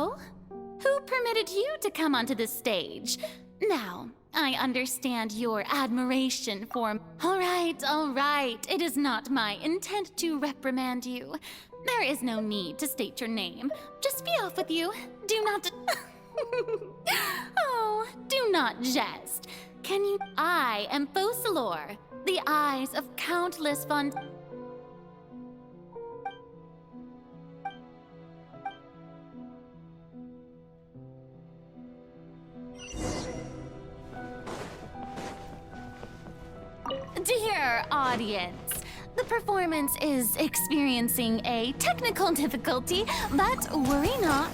Oh? Who permitted you to come onto the stage? Now, I understand your admiration for... All right. It is not my intent to reprimand you. There is no need to state your name. Just be off with you. Do not... Oh, do not jest. Can you... I am Focalor, the eyes of countless Fontaine... Dear audience, the performance is experiencing a technical difficulty, but worry not.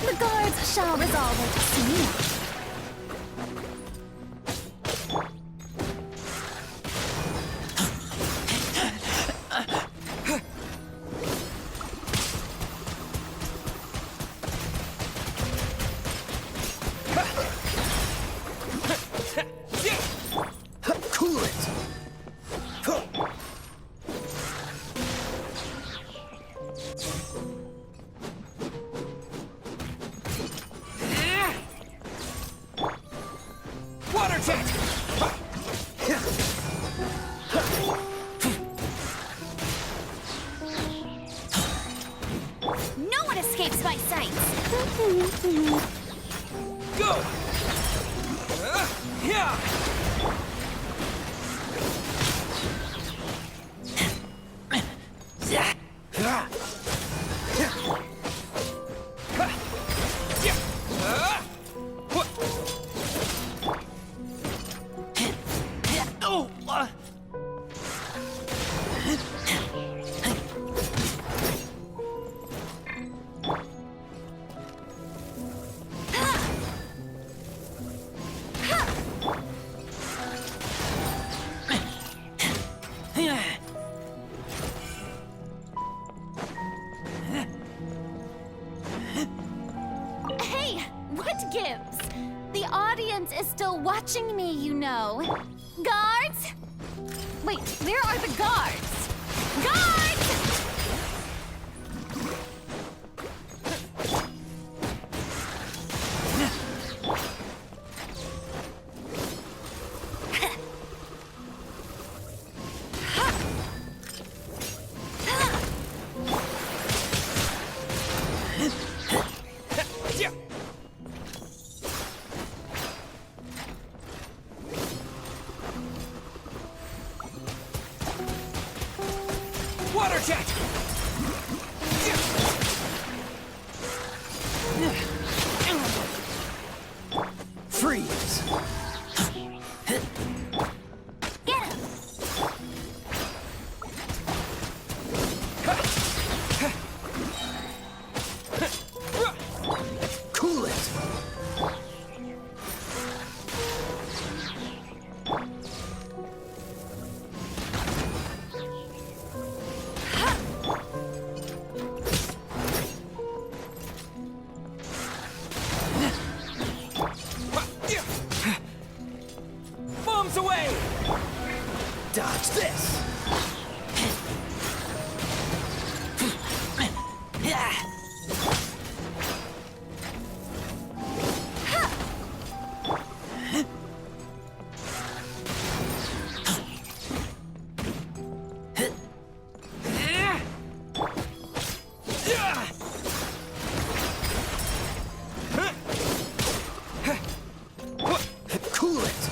The guards shall resolve it soon. No one escapes my sight! Go! Yeah! Hey, what gives? The audience is still watching me, you know. Guards? Wait, where are the guards? Guards! Water jet! Freeze! Get him! Cool it! Bombs away! Dodge this! Cool it!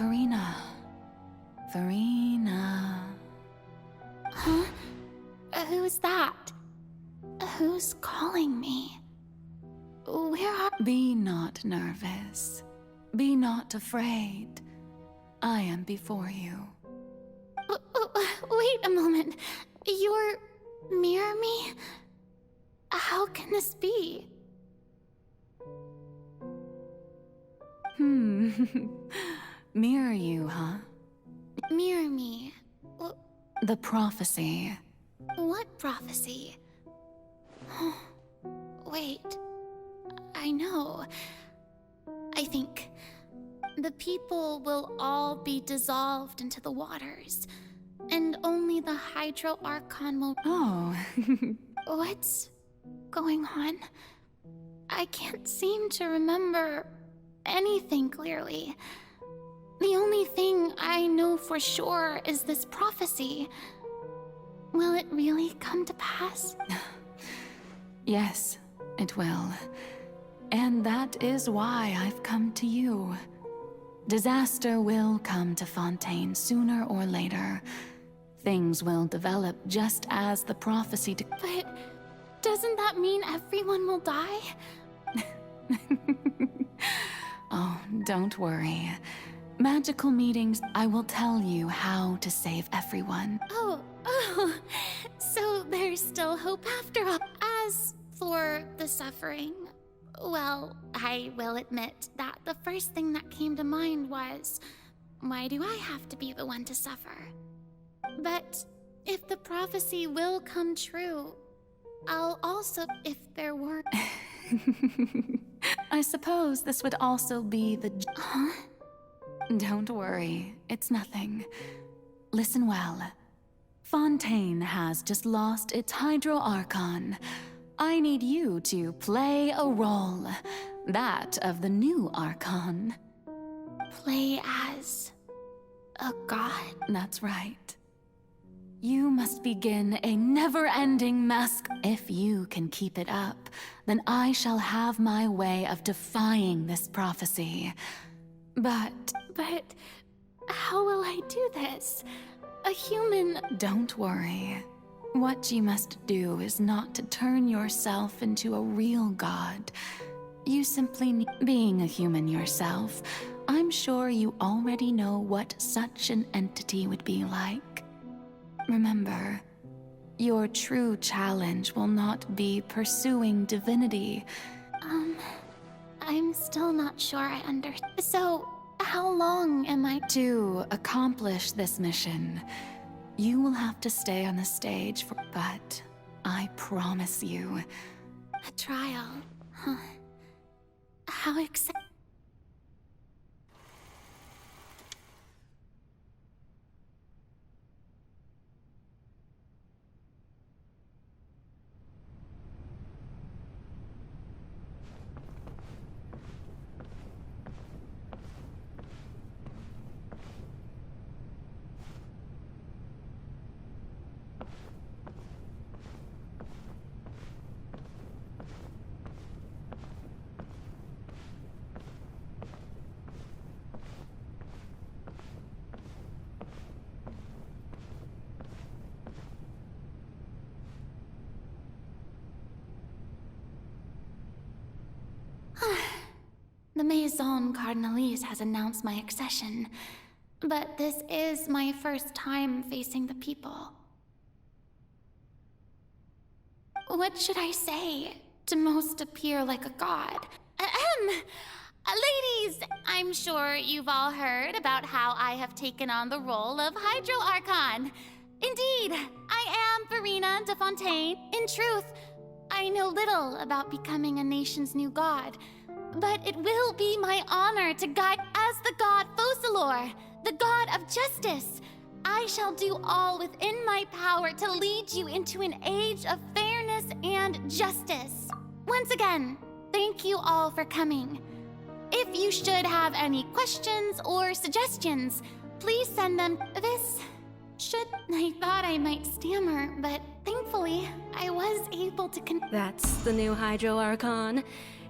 Farina. Farina. Huh? Who's that? Who's calling me? Where are— Be not nervous. Be not afraid. I am before you. Wait a moment. You're mirror me? How can this be? Mirror you, huh? Mirror me? The prophecy. What prophecy? Wait. I know. I think the people will all be dissolved into the waters, and only the Hydro Archon will— Oh. What's going on? I can't seem to remember anything clearly. The only thing I know for sure is this prophecy. Will it really come to pass? Yes, it will. And that is why I've come to you. Disaster will come to Fontaine sooner or later. Things will develop just as the prophecy But doesn't that mean everyone will die? Oh, don't worry. Magical meetings, I will tell you how to save everyone. Oh, so there's still hope after all. As for the suffering, well, I will admit that the first thing that came to mind was, why do I have to be the one to suffer? But if the prophecy will come true, I'll also— if there were— I suppose this would also be the— Huh? Don't worry, it's nothing. Listen well. Fontaine has just lost its Hydro Archon. I need you to play a role. That of the new Archon. Play as a god? That's right. You must begin a never-ending mask. If you can keep it up, then I shall have my way of defying this prophecy. But how will I do this? A human— Don't worry. What you must do is not to turn yourself into a real god. You simply need— Being a human yourself, I'm sure you already know what such an entity would be like. Remember, your true challenge will not be pursuing divinity. I'm still not sure I understand. So, how long am I— To accomplish this mission, you will have to stay on the stage for— But I promise you— A trial, huh? How exciting. The Maison Cardinalise has announced my accession, but this is my first time facing the people. What should I say to most appear like a god? Ladies, I'm sure you've all heard about how I have taken on the role of Hydro Archon. Indeed, I am Farina de Fontaine. In truth, I know little about becoming a nation's new god, but it will be my honor to guide as the god Focalor, the god of justice. I shall do all within my power to lead you into an age of fairness and justice. Once again, thank you all for coming. If you should have any questions or suggestions, please send them. I thought I might stammer, but thankfully, I was able to That's the new Hydro Archon.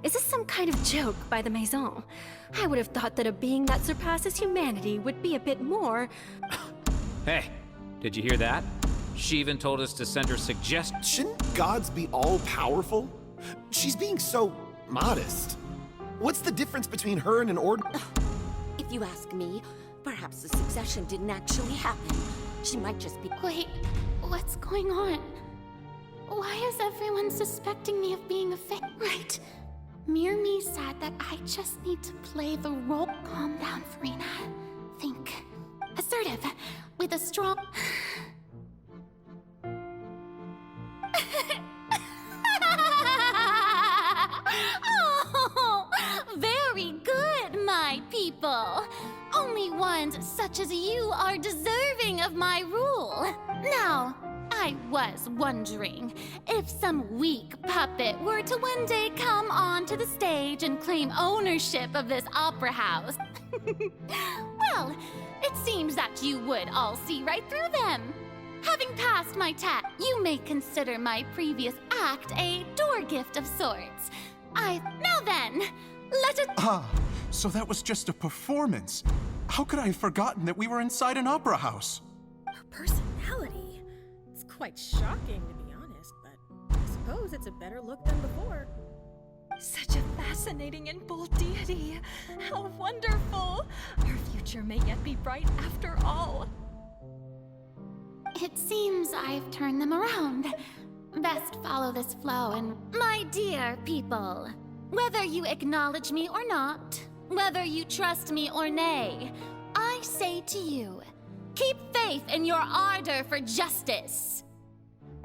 Is this some kind of joke by the Maison? I would have thought that a being that surpasses humanity would be a bit more... Hey, did you hear that? She even told us to send her suggestions. Shouldn't gods be all-powerful? She's being so modest. What's the difference between her and an If you ask me, perhaps the succession didn't actually happen. She might just be... Wait, what's going on? Why is everyone suspecting me of being a fake? Right. Mirmi said that I just need to play the role. Calm down, Farina. Think. Assertive. With a strong... Oh, very good, my people. Only ones such as you are deserving of my rule. Now, I was wondering if some weak puppet were to one day come onto the stage and claim ownership of this opera house. Well, it seems that you would all see right through them. Having passed my test, you may consider my previous act a door gift of sorts. Now then, let it... Ah, so that was just a performance. How could I have forgotten that we were inside an opera house? Her personality. It's quite shocking, to be honest, but I suppose it's a better look than before. Such a fascinating and bold deity. How wonderful! Our future may yet be bright after all. It seems I've turned them around. Best follow this flow and... My dear people, whether you acknowledge me or not, whether you trust me or nay, I say to you, keep faith in your ardor for justice.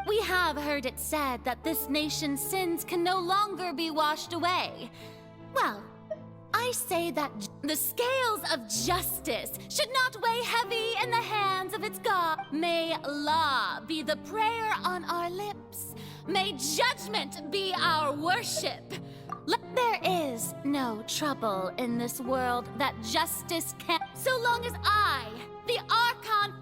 We have heard it said that this nation's sins can no longer be washed away. Well, I say that the scales of justice should not weigh heavy in the hands of its God. May law be the prayer on our lips. May judgment be our worship. There is no trouble in this world that justice can't, so long as I, the archon...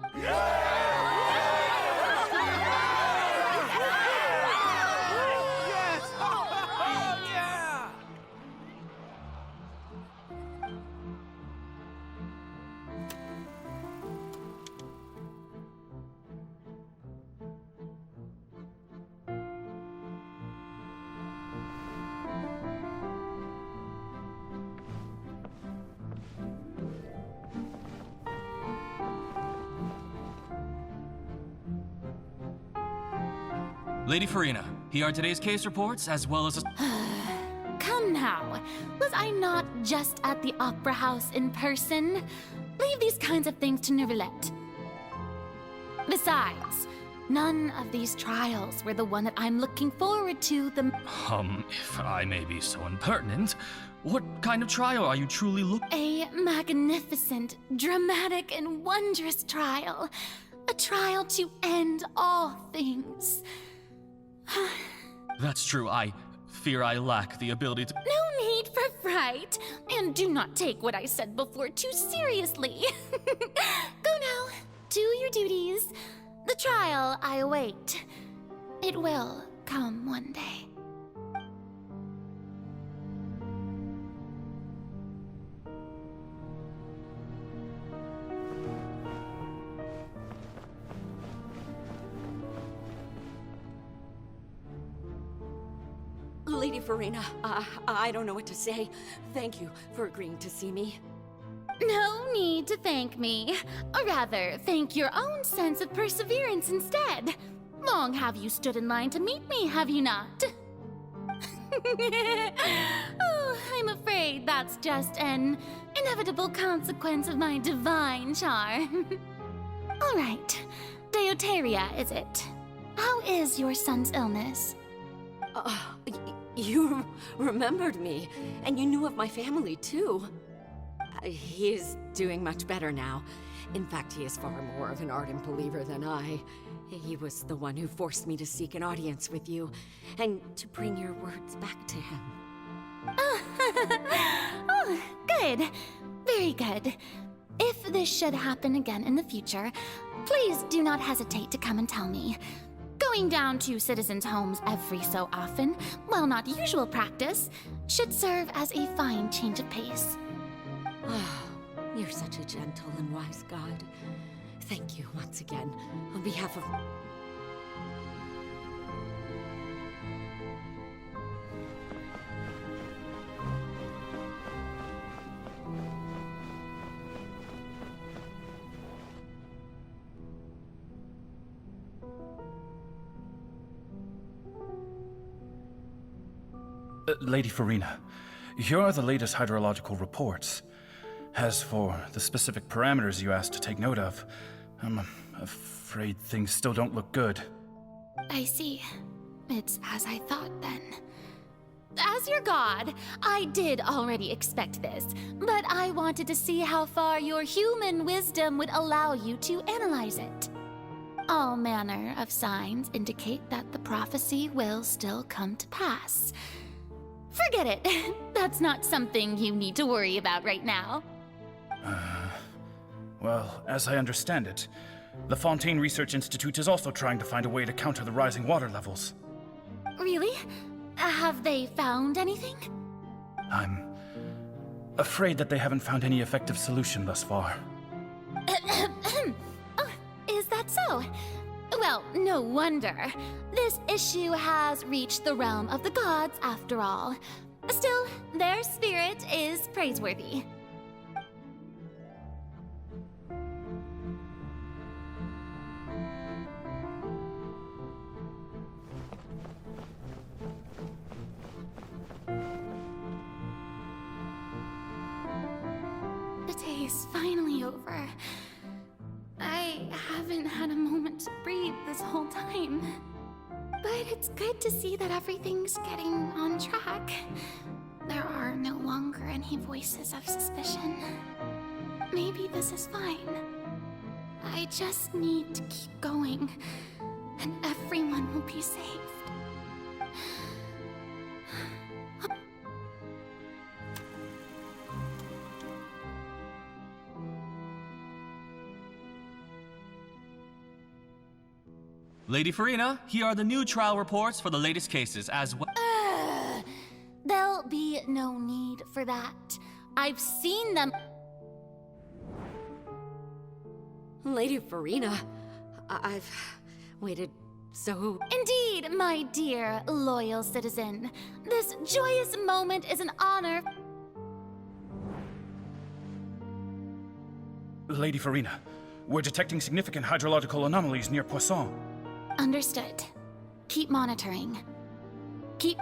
Lady Farina, here are today's case reports, as well as Come now, was I not just at the opera house in person? Leave these kinds of things to Neuvillette. Besides, none of these trials were the one that I'm looking forward to the... If I may be so impertinent, what kind of trial are you truly looking... A magnificent, dramatic, and wondrous trial. A trial to end all things. That's true, I fear I lack the ability to... No need for fright, and do not take what I said before too seriously. Go now, do your duties. The trial I await. It will come one day. Lady Farina, I don't know what to say. Thank you for agreeing to see me. No need to thank me. Or rather, thank your own sense of perseverance instead. Long have you stood in line to meet me, have you not? Oh, I'm afraid that's just an inevitable consequence of my divine charm. All right, Deoteria, is it? How is your son's illness? You remembered me, and you knew of my family, too. He is doing much better now. In fact, he is far more of an ardent believer than I. He was the one who forced me to seek an audience with you, and to bring your words back to him. Oh, good. Very good. If this should happen again in the future, please do not hesitate to come and tell me. Go Going down to citizens' homes every so often, while not usual practice, should serve as a fine change of pace. You're such a gentle and wise god. Thank you once again, on behalf of... Lady Farina, here are the latest hydrological reports. As for the specific parameters you asked to take note of, I'm afraid things still don't look good. I see. It's as I thought then. As your god, I did already expect this, but I wanted to see how far your human wisdom would allow you to analyze it. All manner of signs indicate that the prophecy will still come to pass. Forget it. That's not something you need to worry about right now. Well, as I understand it, the Fontaine Research Institute is also trying to find a way to counter the rising water levels. Really? Have they found anything? I'm afraid that they haven't found any effective solution thus far. Oh, is that so? Well, no wonder. This issue has reached the realm of the gods, after all. Still, their spirit is praiseworthy. The day is finally over. I haven't had a moment to breathe this whole time. But it's good to see that everything's getting on track. There are no longer any voices of suspicion. Maybe this is fine. I just need to keep going, and everyone will be saved. Lady Farina, here are the new trial reports for the latest cases as well. There'll be no need for that. I've seen them. Lady Farina, I've waited so... Indeed, my dear, loyal citizen. This joyous moment is an honor. Lady Farina, we're detecting significant hydrological anomalies near Poisson. Understood. Keep monitoring. Keep...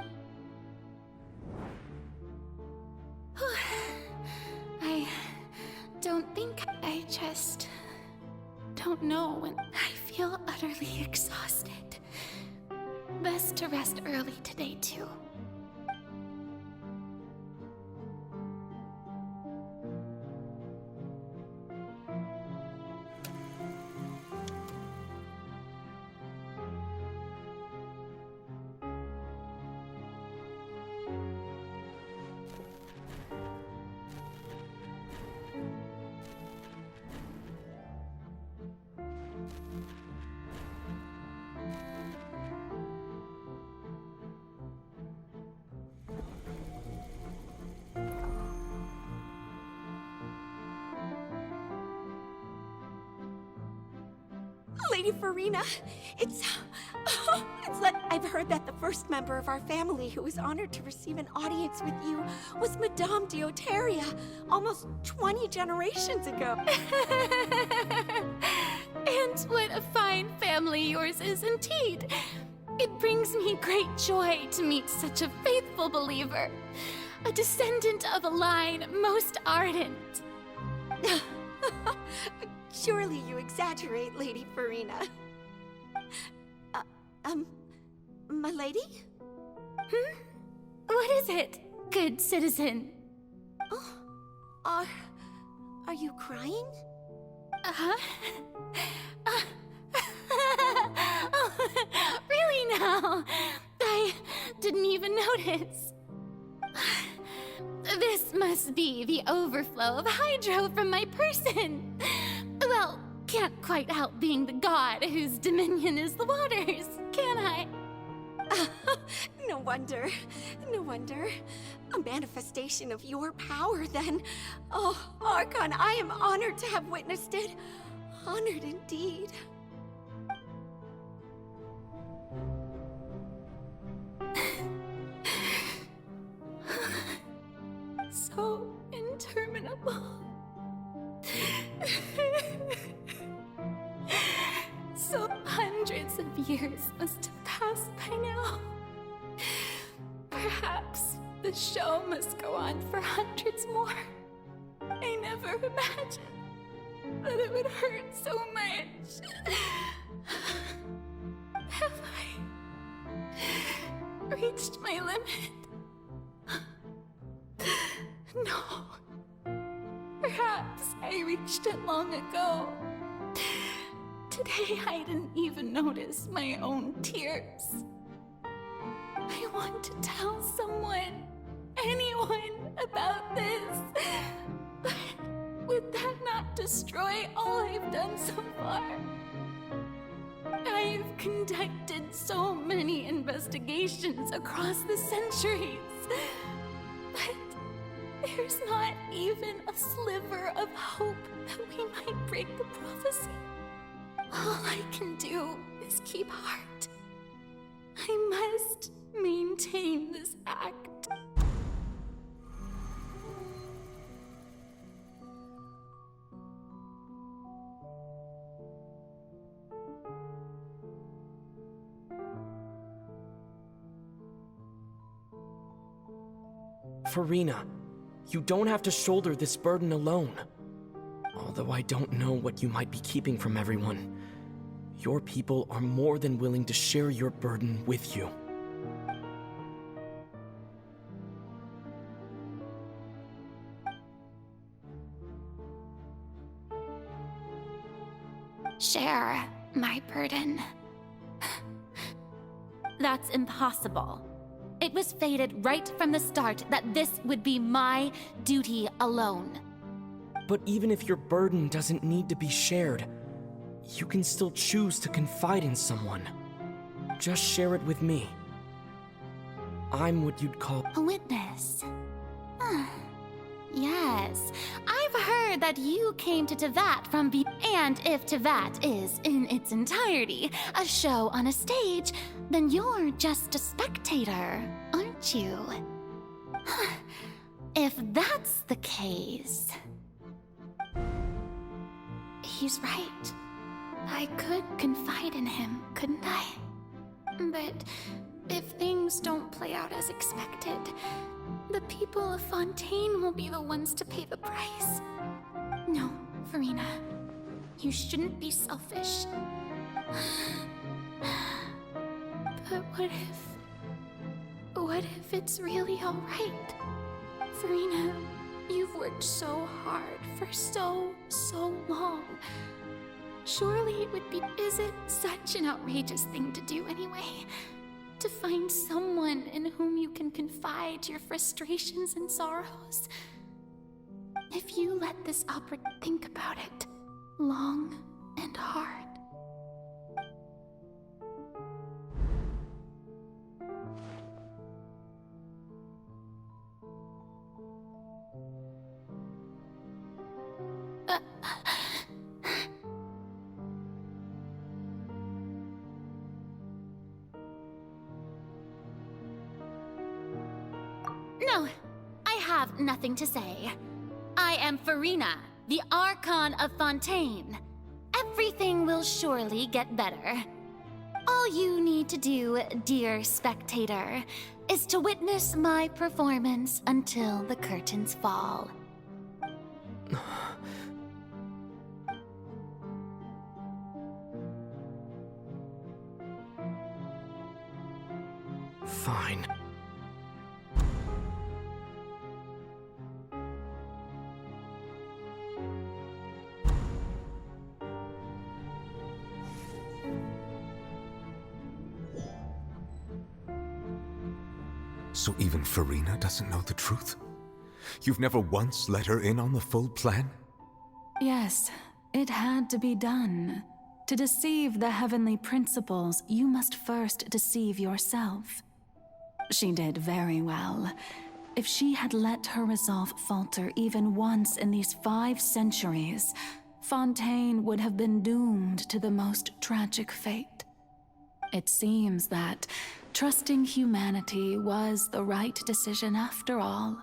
I don't think I just don't know when I feel utterly exhausted. Best to rest early today, too. Lady Farina, it's like I've heard that the first member of our family who was honored to receive an audience with you was Madame Deoteria, almost 20 generations ago. And what a fine family yours is indeed. It brings me great joy to meet such a faithful believer, a descendant of a line most ardent. Surely you exaggerate, Lady Farina. My lady? What is it, good citizen? Oh, are you crying? Oh, really now? I didn't even notice. This must be the overflow of hydro from my person. Well, can't can't quite help being the god whose dominion is the waters, can I? No wonder. No wonder. A manifestation of your power, then. Oh, Archon, I am honored to have witnessed it. Honored indeed. So interminable. So hundreds of years must have passed by now. Perhaps the show must go on for hundreds more. I never imagined that it would hurt so much. Have I reached my limit? No. Perhaps I reached it long ago. Today I didn't even notice my own tears. I want to tell someone, anyone, about this. But would that not destroy all I've done so far? I've conducted so many investigations across the centuries. But there's not even a sliver of hope that we might break the prophecy. All I can do is keep heart. I must maintain this act. Farina, you don't have to shoulder this burden alone. Although I don't know what you might be keeping from everyone, your people are more than willing to share your burden with you. Share my burden. That's impossible. It was fated right from the start that this would be my duty alone. But even if your burden doesn't need to be shared, you can still choose to confide in someone. Just share it with me. I'm what you'd call a witness. Yes, I've heard that you came to Tevat from and if Tevat is, in its entirety, a show on a stage, then you're just a spectator, aren't you? If that's the case... He's right. I could confide in him, couldn't I? But if things don't play out as expected, the people of Fontaine will be the ones to pay the price. No, Farina, you shouldn't be selfish. But what if it's really all right? Farina, you've worked so hard for so long. Surely it would be... Is it such an outrageous thing to do anyway? To find someone in whom you can confide your frustrations and sorrows? If you let this opera... Think about it. Long and hard. No, I have nothing to say. I am Farina, the Archon of Fontaine. Everything will surely get better. All you need to do, dear spectator, is to witness my performance until the curtains fall. Fine. So even Farina doesn't know the truth? You've never once let her in on the full plan? Yes, It had to be done. To deceive the heavenly principles, you must first deceive yourself. She did very well. If she had let her resolve falter even once in these 5 centuries, Fontaine would have been doomed to the most tragic fate. It seems that trusting humanity was the right decision after all.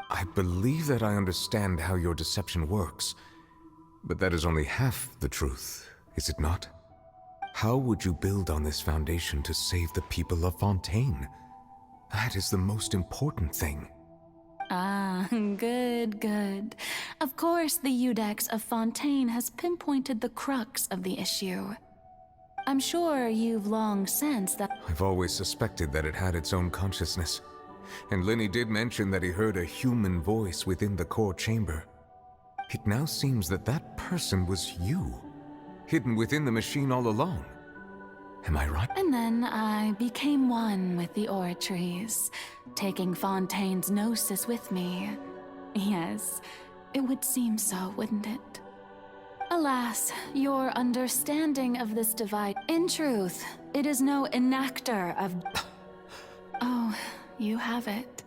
I believe that I understand how your deception works, but that is only half the truth, is it not? How would you build on this foundation to save the people of Fontaine? That is the most important thing. Ah, good. Of course, the Iudex of Fontaine has pinpointed the crux of the issue. I'm sure you've long sensed that— I've always suspected that it had its own consciousness. And Lenny did mention that he heard a human voice within the core chamber. It now seems that that person was you, hidden within the machine all along. Am I right? And then I became one with the oratories, taking Fontaine's gnosis with me. Yes, it would seem so, wouldn't it? Alas, your understanding of this device— In truth, it is no enactor of— Oh, you have it.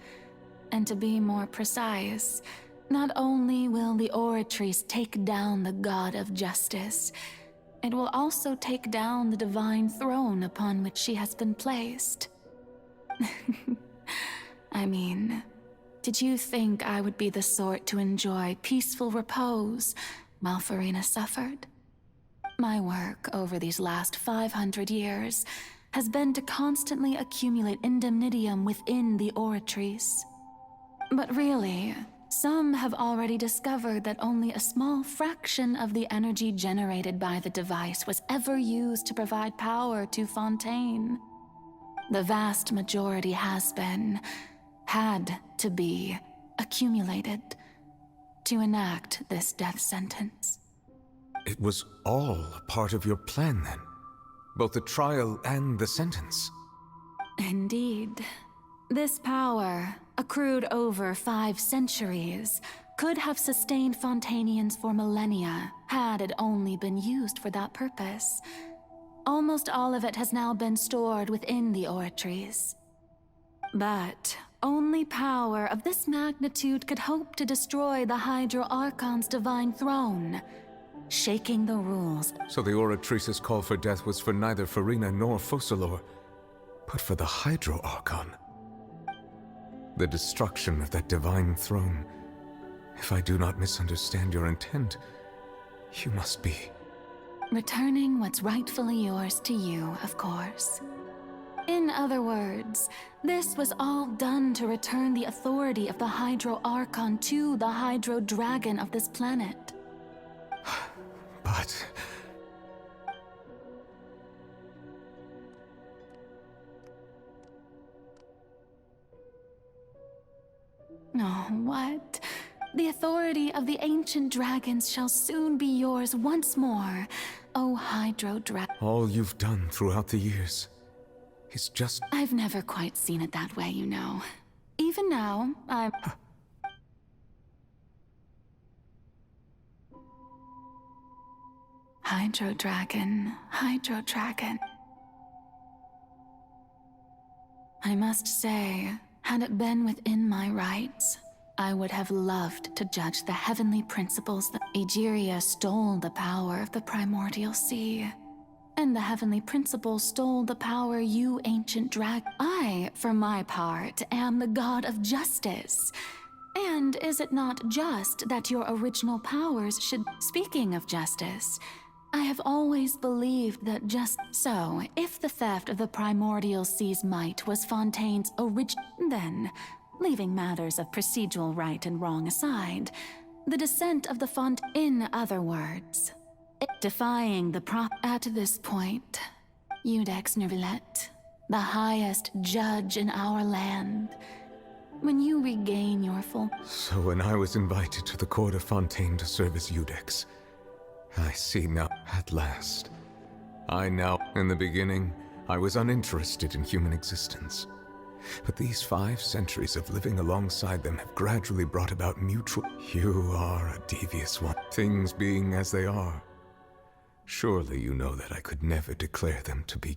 And to be more precise, not only will the oratories take down the god of justice, it will also take down the divine throne upon which she has been placed. I mean, did you think I would be the sort to enjoy peaceful repose while Farina suffered? My work over these last 500 years has been to constantly accumulate indemnitium within the oratories. But really, some have already discovered that only a small fraction of the energy generated by the device was ever used to provide power to Fontaine. The vast majority had to be, accumulated to enact this death sentence. It was all a part of your plan then? Both the trial and the sentence? Indeed. This power, accrued over 5 centuries, could have sustained Fontainians for millennia had it only been used for that purpose. Almost all of it has now been stored within the oratories. But only power of this magnitude could hope to destroy the Hydro Archon's divine throne, shaking the rules. So the Oratrice's call for death was for neither Farina nor Focalor, but for the Hydro Archon. The destruction of that divine throne. If I do not misunderstand your intent, you must be... Returning what's rightfully yours to you, of course. In other words, this was all done to return the authority of the Hydro Archon to the Hydro Dragon of this planet. But... Oh, what? The authority of the ancient dragons shall soon be yours once more, O Hydro Dragon. All you've done throughout the years is just... I've never quite seen it that way, you know. Even now, I'm... Hydro Dragon, Hydro Dragon. I must say, had it been within my rights, I would have loved to judge the heavenly principles that Egeria stole the power of the primordial sea. And the heavenly principles stole the power you ancient dragon. I, for my part, am the god of justice. And is it not just that your original powers should... Speaking of justice, I have always believed that So, if the theft of the primordial sea's might was Fontaine's then, leaving matters of procedural right and wrong aside, the descent of the in other words, defying the At this point, Iudex Nervillet, the highest judge in our land, when you regain your full... So when I was invited to the court of Fontaine to serve as Iudex, I see now, at last. In the beginning, I was uninterested in human existence. But these 5 centuries of living alongside them have gradually brought about mutual... You are a devious one. Things being as they are. Surely you know that I could never declare them to be...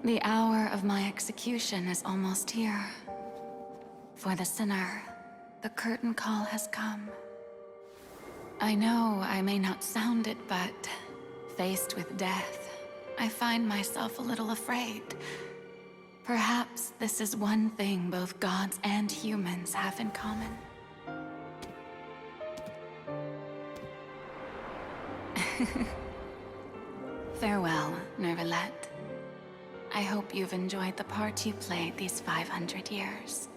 The hour of my execution is almost here. For the sinner, the curtain call has come. I know I may not sound it, but faced with death, I find myself a little afraid. Perhaps this is one thing both gods and humans have in common. Farewell, Nervalette. I hope you've enjoyed the part you played these 500 years.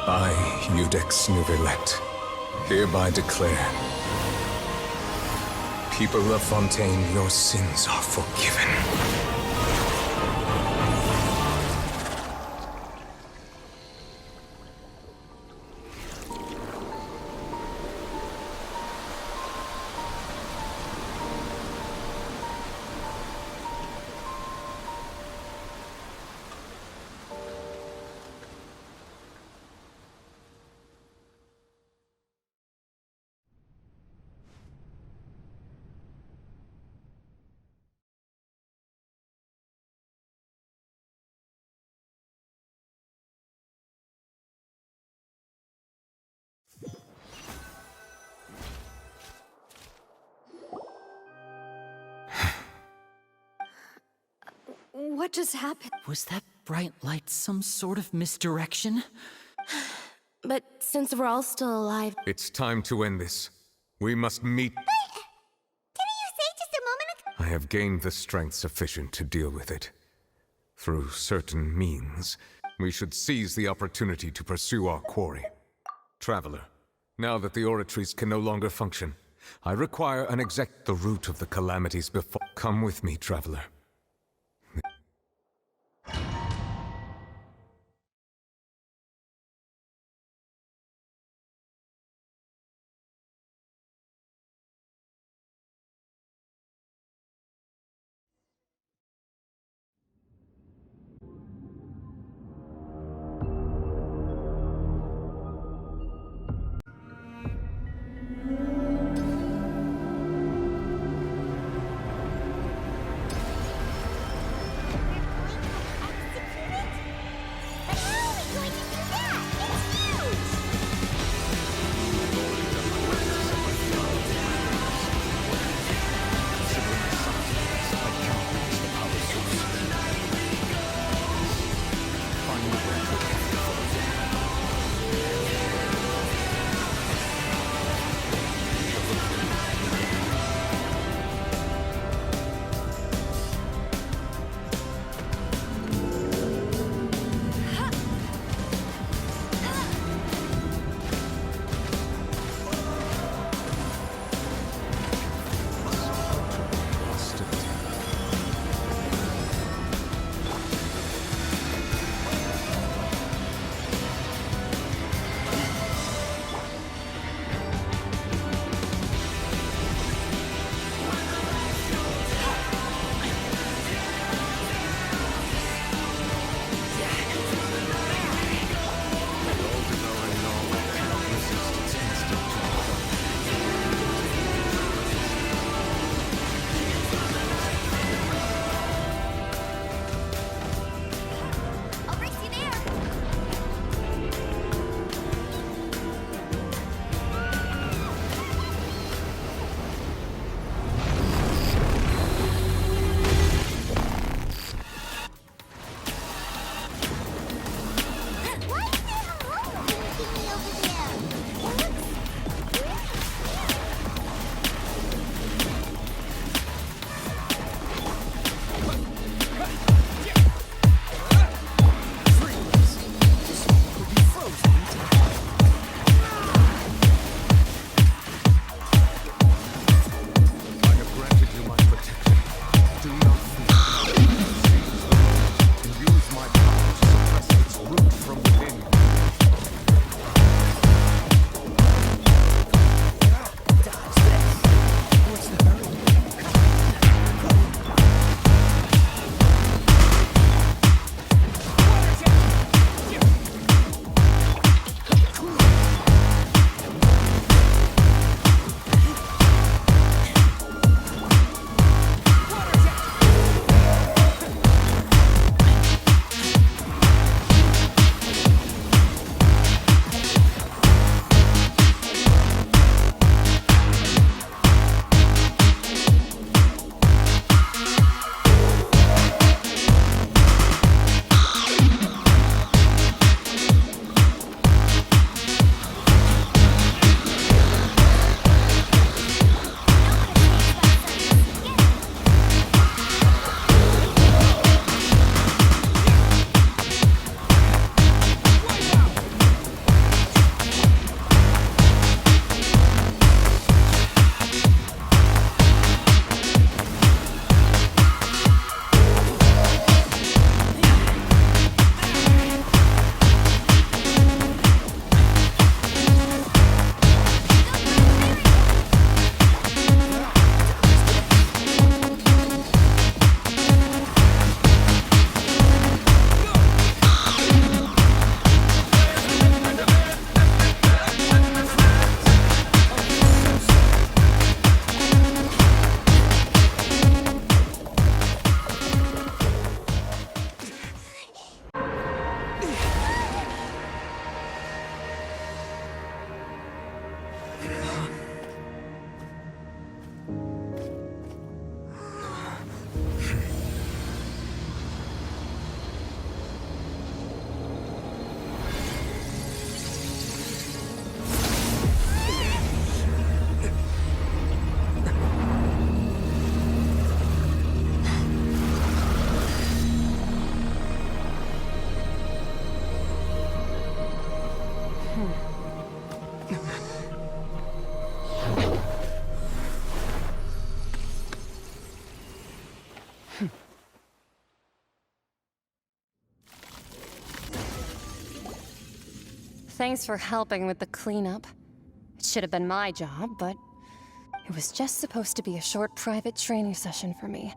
I, Iudex Nervalette, hereby declare, people of Fontaine, your sins are forgiven. What just happened? Was that bright light some sort of misdirection? But since we're all still alive... It's time to end this. We must meet... Didn't you say just a moment ago? I have gained the strength sufficient to deal with it. Through certain means, we should seize the opportunity to pursue our quarry. Traveler, now that the oratories can no longer function, I require an exact the root of the calamities before... Come with me, Traveler. Thanks for helping with the cleanup. It should have been my job, but it was just supposed to be a short private training session for me.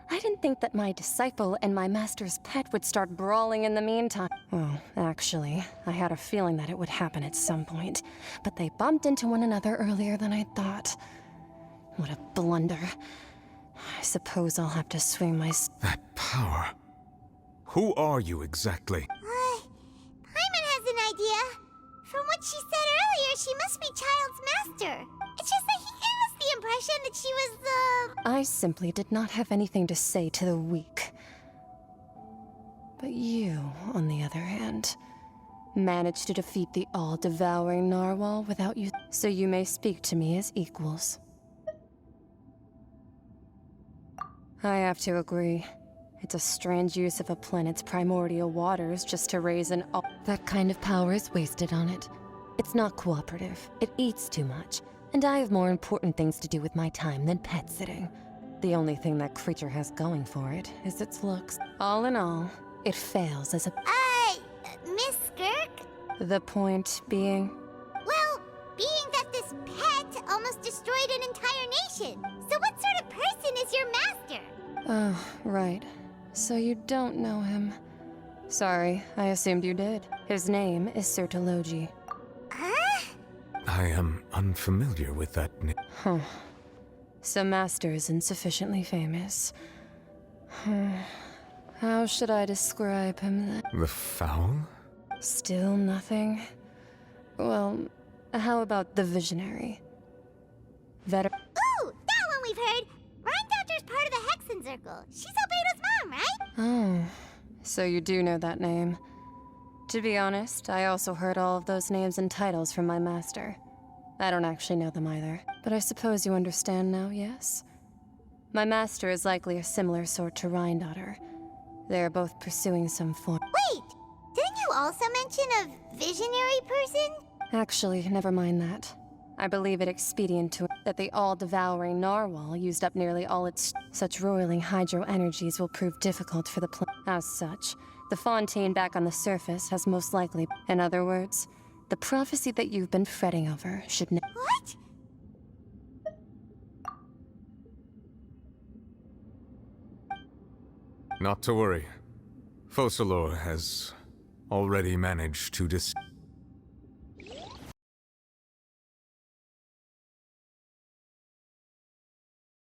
I didn't think that my disciple and my master's pet would start brawling in the meantime. Well, actually, I had a feeling that it would happen at some point, but they bumped into one another earlier than I thought. What a blunder. I suppose I'll have to swing my... That power. Who are you exactly? Paimon has an idea. From what she said earlier, she must be Child's master. It's just that he gave us the impression that she was the... I simply did not have anything to say to the weak. But you, on the other hand, managed to defeat the all-devouring narwhal without you... So you may speak to me as equals. I have to agree. It's a strange use of a planet's primordial waters just to raise an... That kind of power is wasted on it. It's not cooperative. It eats too much. And I have more important things to do with my time than pet sitting. The only thing that creature has going for it is its looks. All in all, it fails as a... Miss Skirk? The point being... Well, being that this pet almost destroyed an entire nation. So what sort of person is your master? Oh, right. So you don't know him. Sorry, I assumed you did. His name is Sertologi. I am unfamiliar with that name. Huh. So Master isn't sufficiently famous. How should I describe him then? The Foul? Still nothing? Well, how about the Visionary? Ooh, that one we've heard! Rhine part of the Hexen Circle. She's Albedo's mom, right? Oh, so you do know that name. To be honest, I also heard all of those names and titles from my master. I don't actually know them either, but I suppose you understand now, yes? My master is likely a similar sort to Rhine. They are both pursuing some form... Wait! Didn't you also mention a visionary person? Actually, never mind that. I believe it expedient to that the all-devouring narwhal used up nearly all its... Such roiling hydro energies will prove difficult for the As such, the Fontaine back on the surface has most likely... In other words, the prophecy that you've been fretting over should... What? Not to worry. Focalor has already managed to